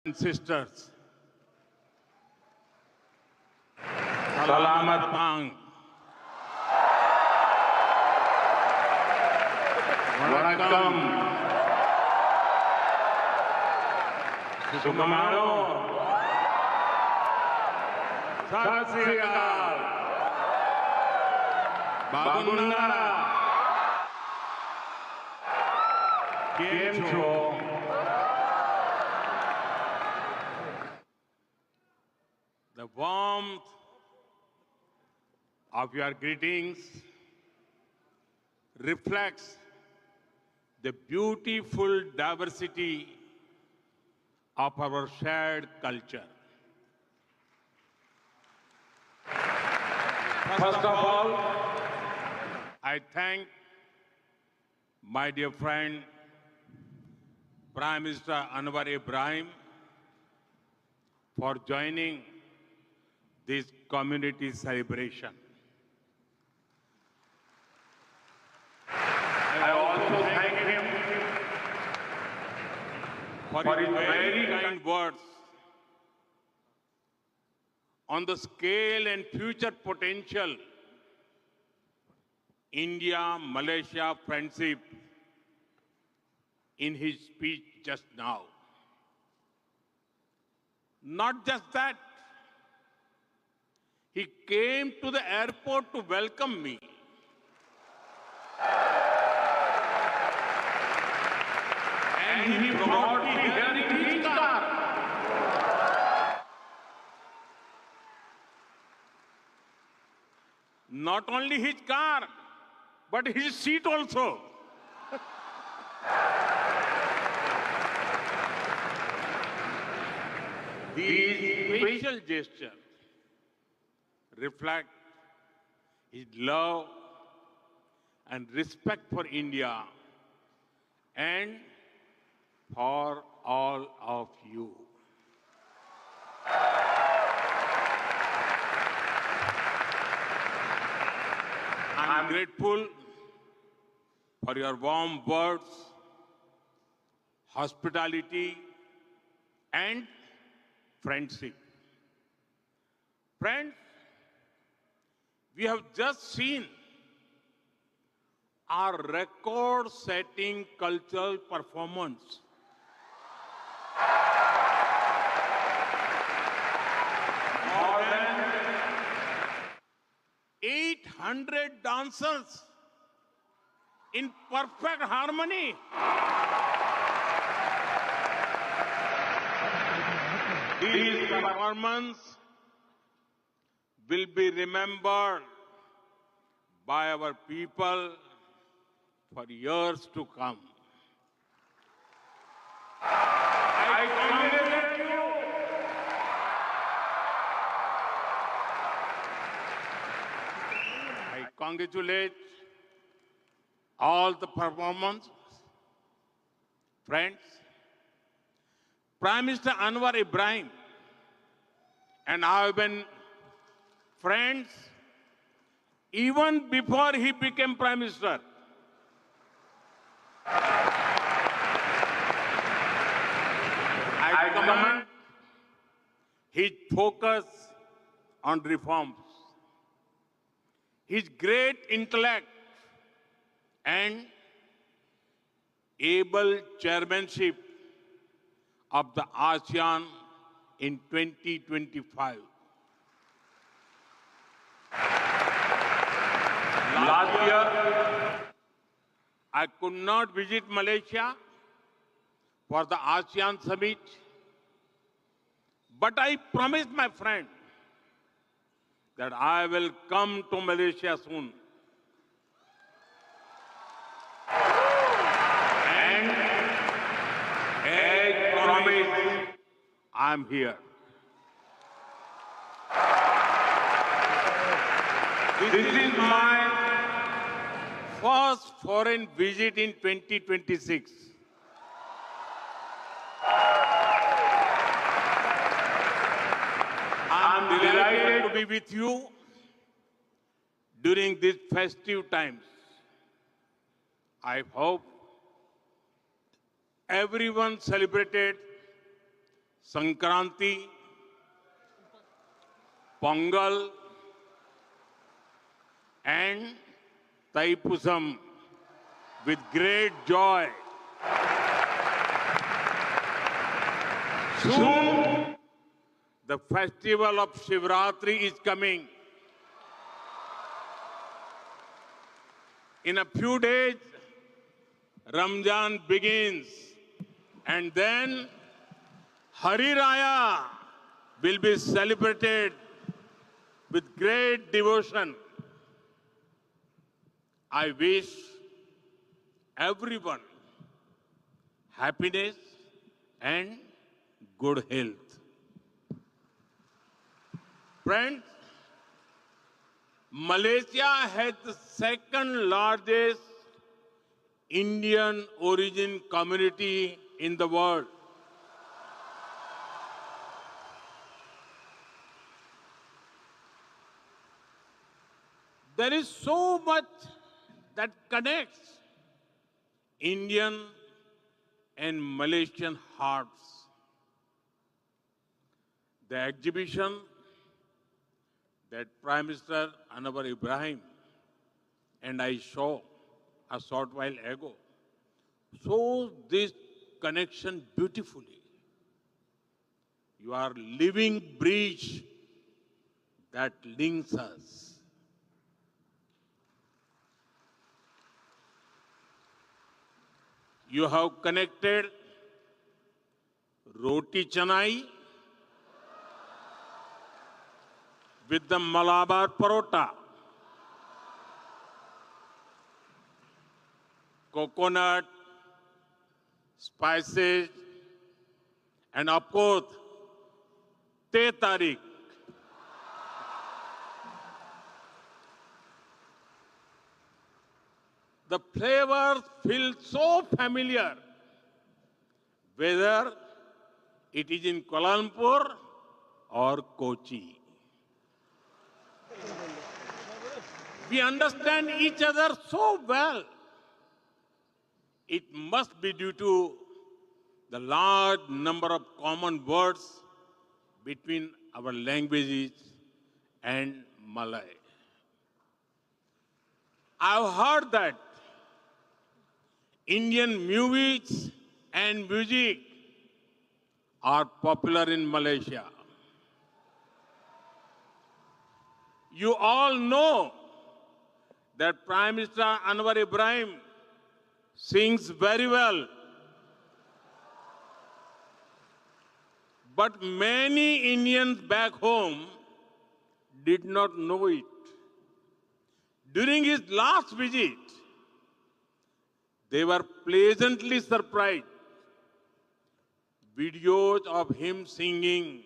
and sisters, Salamat Pang, Vanakkam. Sumano. Sat Sri Akal. Bagunnara. Kem cho? the warmth of your greetings reflects the beautiful diversity of our shared culture. First of all, I thank my dear friend, Prime Minister Anwar Ibrahim, for joining this community celebration. I also thank him for his very kind words on the scale and future potential India-Malaysia friendship in his speech just now. Not just that, he came to the airport to welcome me. and he brought me here in his car. Not only his car, but his seat also. These facial gestures reflect his love and respect for India and for all of you. I'm grateful for your warm words, hospitality, and friendship. Friends, we have just seen our record-setting cultural performance. More than 800 dancers in perfect harmony. This performance will be remembered by our people for years to come. I congratulate you. I congratulate all the performers, friends. Prime Minister Anwar Ibrahim and I have been friends even before he became Prime Minister. I commend his focus on reforms, his great intellect, and able chairmanship of the ASEAN in 2025. Last year, I could not visit Malaysia for the ASEAN summit, but I promised my friend that I will come to Malaysia soon. And as promised, I'm here. This is my first foreign visit in 2026. I'm delighted to be with you during these festive times. I hope everyone celebrated Sankranti, Pongal, and Taipusam with great joy. Soon, the festival of Shivratri is coming. In a few days, Ramzan begins, and then Hari Raya will be celebrated with great devotion. I wish everyone happiness and good health. Friends, Malaysia has the second largest Indian origin community in the world. There is so much that connects Indian and Malaysian hearts. The exhibition that Prime Minister Anwar Ibrahim and I saw a short while ago shows this connection beautifully. You are living bridge that links us. You have connected roti canai with the Malabar parota, coconut, spices, and of course, teh tarik. The flavors feel so familiar, whether it is in Kuala Lumpur or Kochi. We understand each other so well. It must be due to the large number of common words between our languages and Malay. I've heard that Indian movies and music are popular in Malaysia. You all know that Prime Minister Anwar Ibrahim sings very well. But many Indians back home did not know it. During his last visit, they were pleasantly surprised. Videos of him singing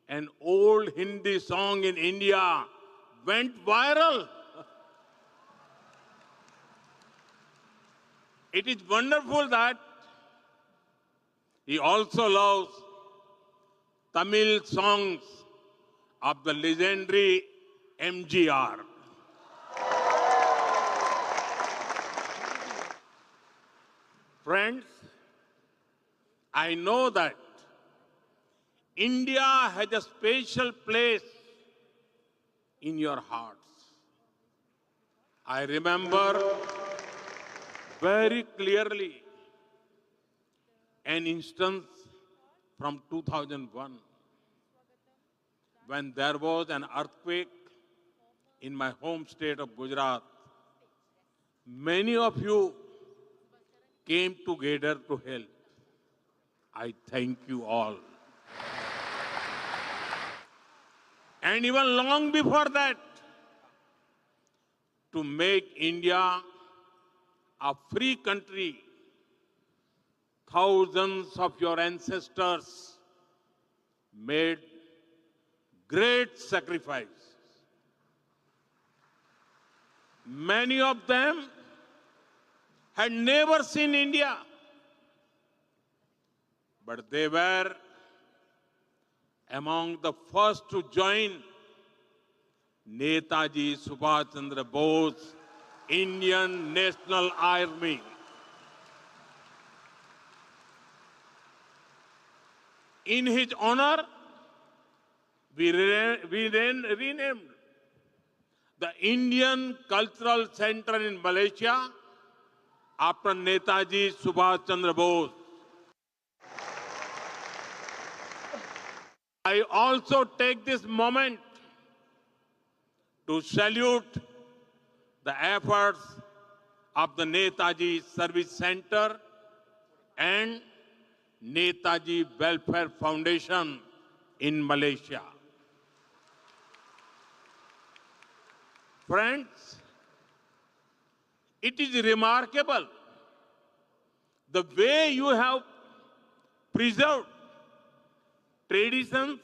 an old Hindi song in India went viral. It is wonderful that he also loves Tamil songs of the legendary MGR. Friends, I know that India has a special place in your hearts. I remember very clearly an instance from 2001 when there was an earthquake in my home state of Gujarat. Many of you came together to help. I thank you all. And even long before that, to make India a free country, thousands of your ancestors made great sacrifices. Many of them had never seen India, but they were among the first to join Netaji Subhash Chandra Bose, Indian National Army. In his honor, we renamed the Indian Cultural Center in Malaysia after Netaji Subhash Chandra Bose. I also take this moment to salute the efforts of the Netaji Service Center and Netaji Welfare Foundation in Malaysia. Friends, it is remarkable the way you have preserved traditions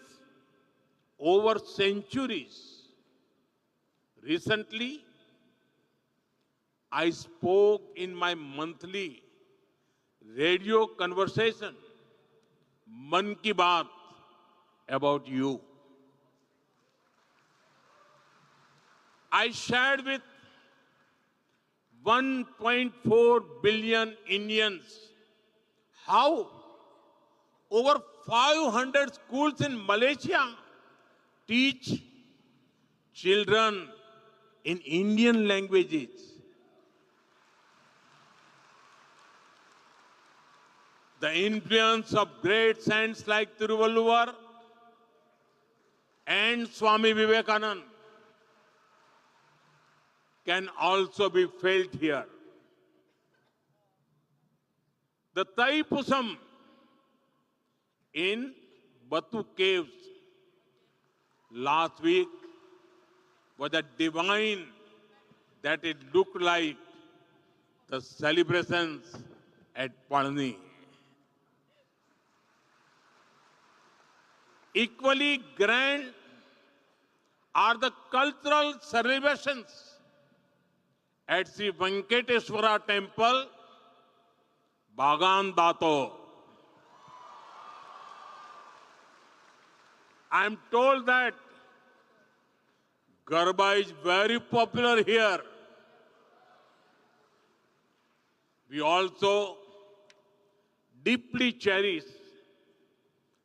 over centuries. Recently, I spoke in my monthly radio conversation, Man Ki Baat, about you. I shared with 1.4 billion Indians how over 500 schools in Malaysia teach children in Indian languages. The influence of great saints like Tiruvalluvar and Swami Vivekananda can also be felt here. The Taipusam in Batu Caves last week was a divine that it looked like the celebrations at Palani. Equally grand are the cultural celebrations at Sri Venkateswara Temple, Bagan Dato. I am told that Garba is very popular here. We also deeply cherish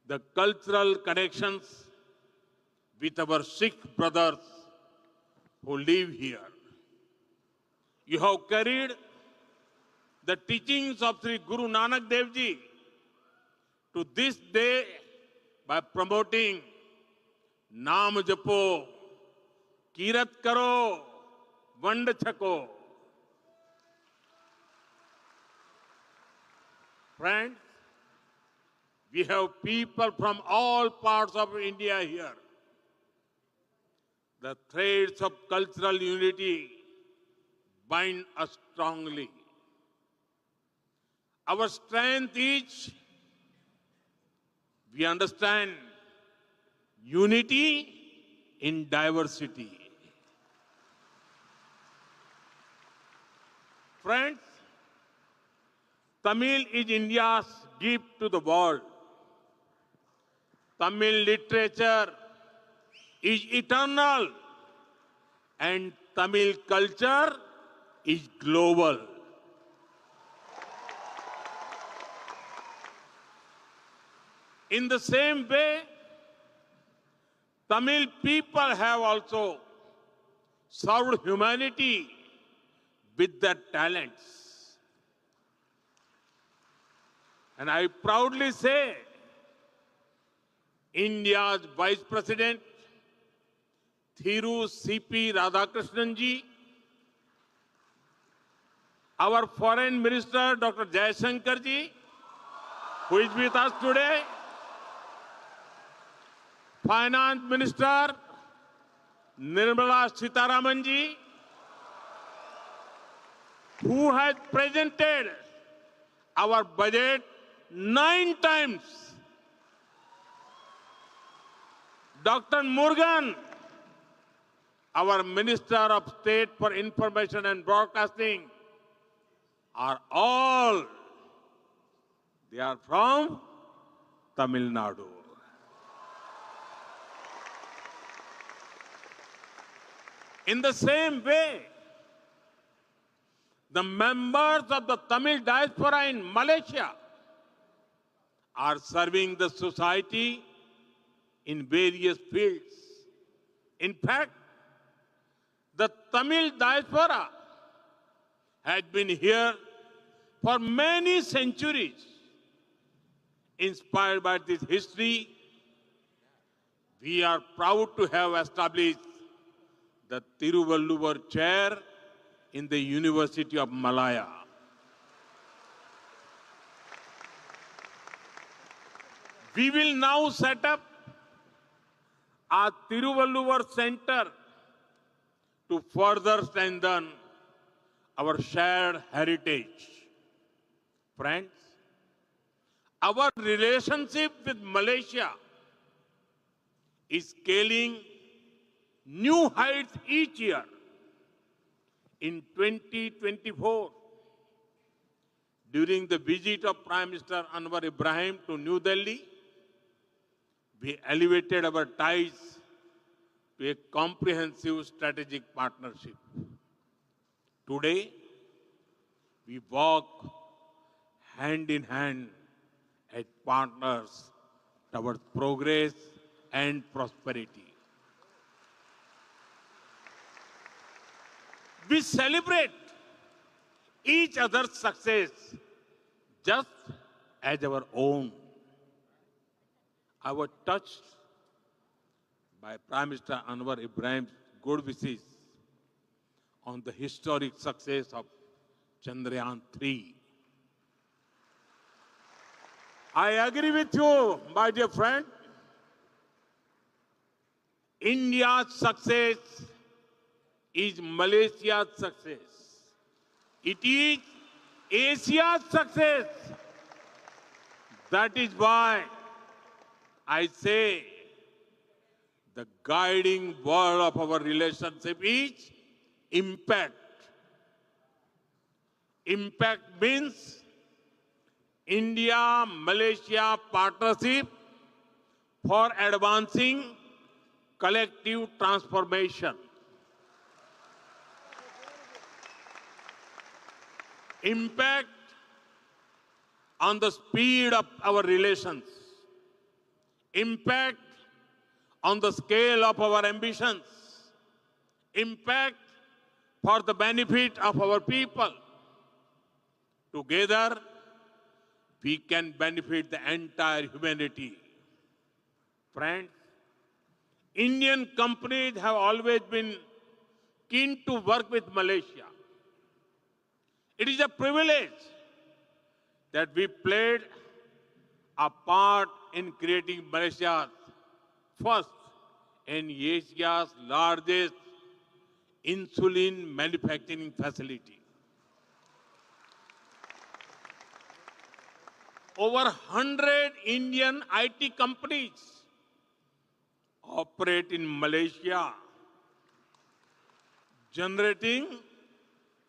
the cultural connections with our Sikh brothers who live here. You have carried the teachings of Sri Guru Nanak Dev Ji to this day by promoting Naam Japo, Kirat Karo, Vand Chako. Friends, we have people from all parts of India here. The threads of cultural unity bind us strongly. Our strength is we understand unity in diversity. Friends, Tamil is India's gift to the world. Tamil literature is eternal and Tamil culture is global. In the same way, Tamil people have also served humanity with their talents. And I proudly say, India's Vice President, Thiru C.P. Radhakrishnan ji, our Foreign Minister, Dr. Jaishankar ji, who is with us today, Finance Minister, Nirmala Sitharaman ji, who has presented our budget 9 times. Dr. Murugan, our Minister of State for Information and Broadcasting, are all, they are from Tamil Nadu. In the same way, the members of the Tamil diaspora in Malaysia are serving the society in various fields. In fact, the Tamil diaspora has been here for many centuries. Inspired by this history, we are proud to have established the Tiruvalluvar Chair in the University of Malaya. We will now set up a Tiruvalluvar Center to further strengthen our shared heritage. Friends, our relationship with Malaysia is scaling new heights each year. In 2024, during the visit of Prime Minister Anwar Ibrahim to New Delhi, we elevated our ties to a comprehensive strategic partnership. Today, we walk hand in hand as partners towards progress and prosperity. We celebrate each other's success just as our own. I was touched by Prime Minister Anwar Ibrahim's good wishes on the historic success of Chandrayaan 3. I agree with you, my dear friend. India's success is Malaysia's success. It is Asia's success. That is why I say the guiding word of our relationship is impact. Impact means India-Malaysia partnership for advancing collective transformation. Impact on the speed of our relations. Impact on the scale of our ambitions. Impact for the benefit of our people. Together, we can benefit the entire humanity. Friends, Indian companies have always been keen to work with Malaysia. It is a privilege that we played a part in creating Malaysia's first and Asia's largest insulin manufacturing facility. Over 100 Indian IT companies operate in Malaysia, generating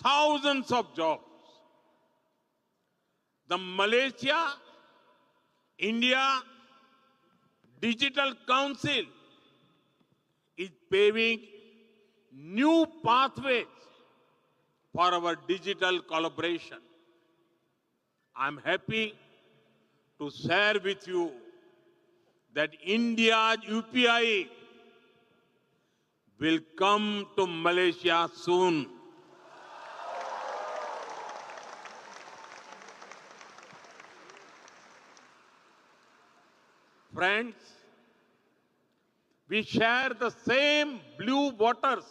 thousands of jobs. The Malaysia-India Digital Council is paving new pathways for our digital collaboration. I'm happy to share with you that India's UPI will come to Malaysia soon. Friends, we share the same blue waters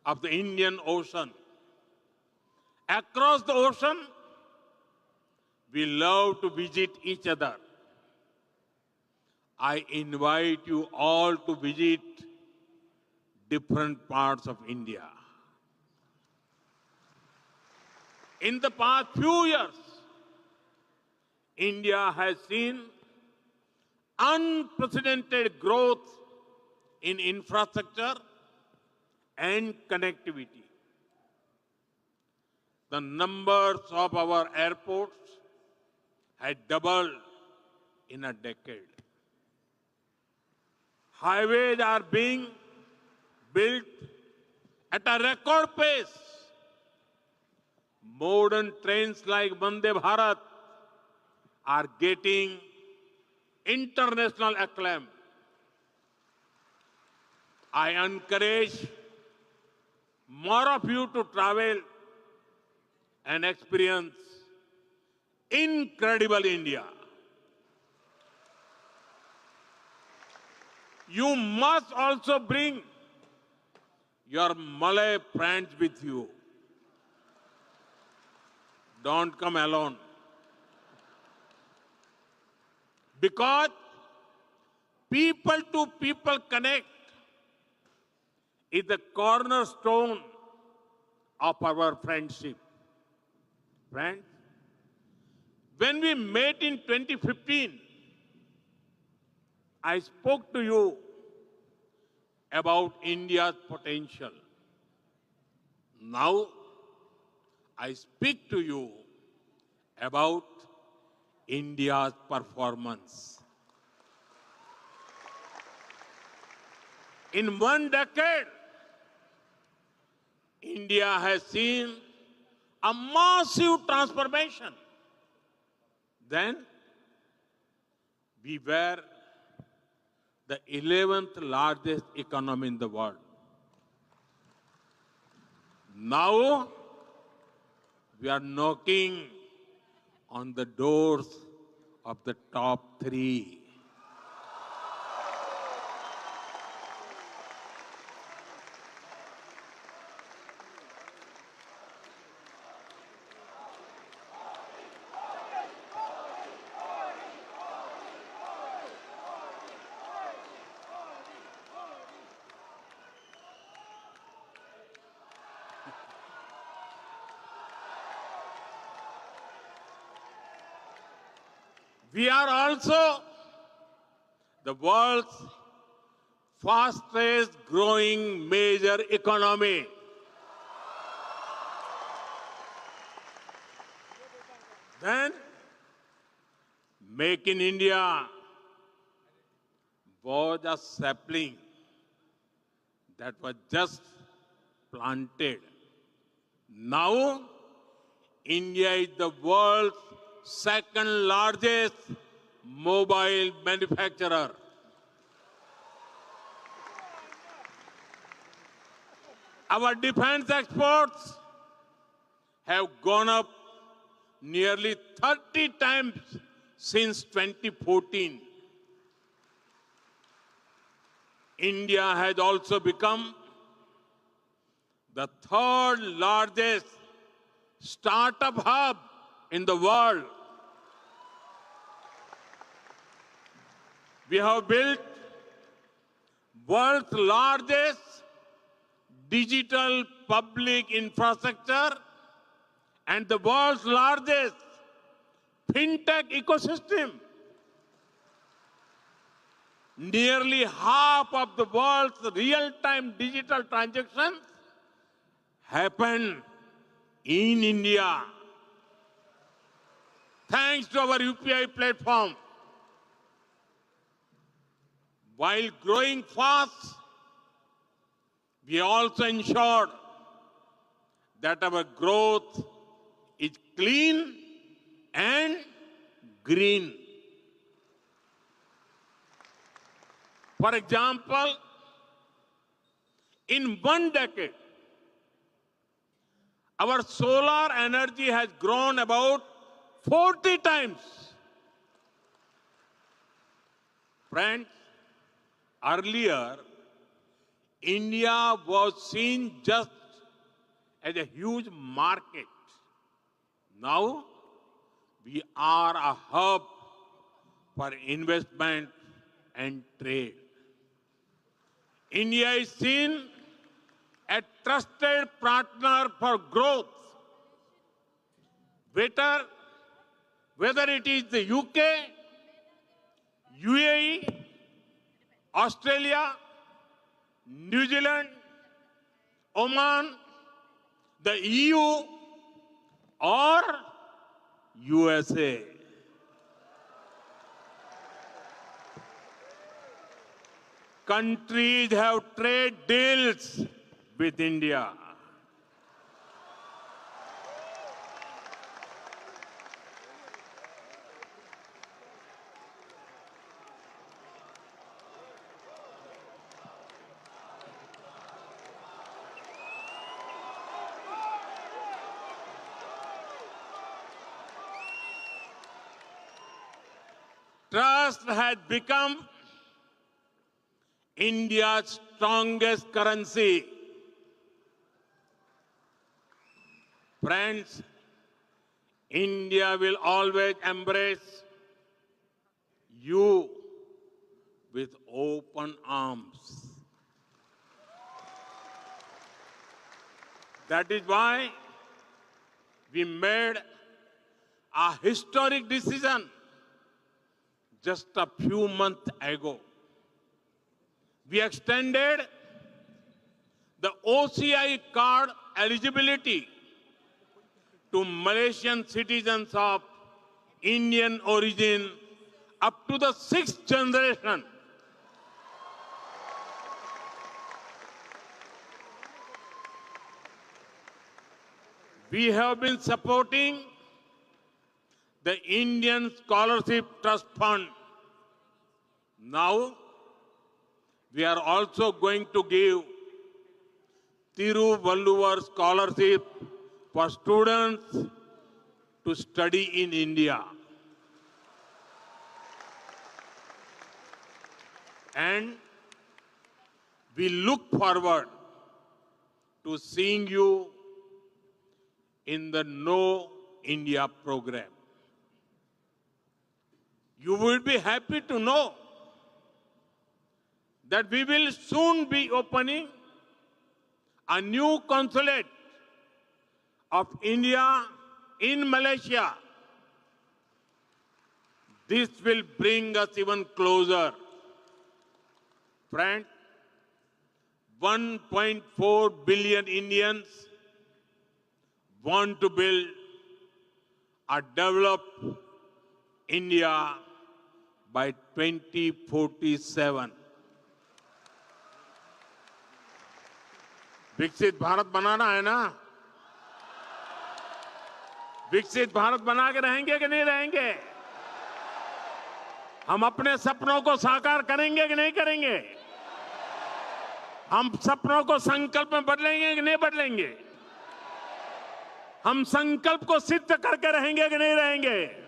of the Indian Ocean. Across the ocean, we love to visit each other. I invite you all to visit different parts of India. In the past few years, India has seen unprecedented growth in infrastructure and connectivity. The numbers of our airports had doubled in a decade. Highways are being built at a record pace. Modern trains like Vande Bharat are getting international acclaim. I encourage more of you to travel and experience incredible India. You must also bring your Malay friends with you. Don't come alone. Because people to people connect is the cornerstone of our friendship. Friends, when we met in 2015, I spoke to you about India's potential. Now, I speak to you about India's performance. In one decade, India has seen a massive transformation. Then, we were the 11th largest economy in the world. Now, we are knocking on the doors of the top 3. We are also the world's fastest growing major economy. Then, Make in India was a sapling that was just planted. Now, India is the world's second largest mobile manufacturer. Our defense exports have gone up nearly 30 times since 2014. India has also become the third largest startup hub in the world. We have built world's largest digital public infrastructure and the world's largest fintech ecosystem. Nearly half of the world's real-time digital transactions happen in India. Thanks to our UPI platform. While growing fast, we also ensured that our growth is clean and green. For example, in one decade, our solar energy has grown about 40 times. Friends, earlier, India was seen just as a huge market. Now, we are a hub for investment and trade. India is seen a trusted partner for growth. Whether it is the UK, UAE, Australia, New Zealand, Oman, the EU, or USA. Countries have trade deals with India. Trust has become India's strongest currency. Friends, India will always embrace you with open arms. That is why we made a historic decision just a few months ago. We extended the OCI card eligibility to Malaysian citizens of Indian origin up to the 6th generation. We have been supporting the Indian Scholarship Trust Fund. Now, we are also going to give Tiruvalluvar Scholarship for students to study in India. And we look forward to seeing you in the Know India program. You will be happy to know that we will soon be opening a new consulate of India in Malaysia. This will bring us even closer. Friends, 1.4 billion Indians want to build a developed India by 2047. विकसित भारत बनाना है ना? विकसित भारत बना के रहेंगे कि नहीं रहेंगे? हम अपने सपनों को साकार करेंगे कि नहीं करेंगे? हम सपनों को संकल्प में बदलेंगे कि नहीं बदलेंगे? हम संकल्प को सिद्ध करके रहेंगे कि नहीं रहेंगे?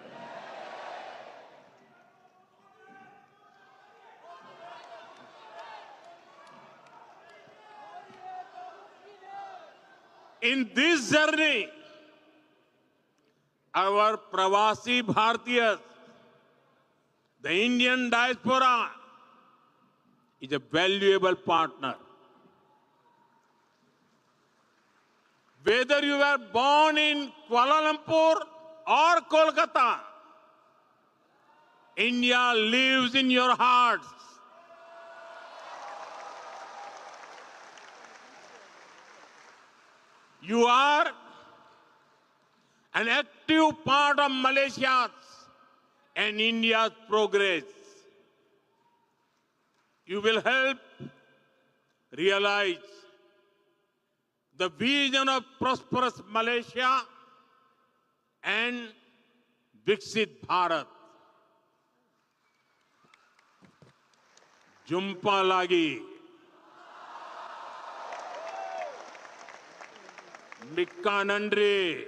In this journey, our Pravasi Bharatiyas, the Indian diaspora, is a valuable partner. Whether you were born in Kuala Lumpur or Kolkata, India lives in your hearts. You are an active part of Malaysia's and India's progress. You will help realize the vision of prosperous Malaysia and Viksit Bharat. Jumpa lagi. Mikka Nandri.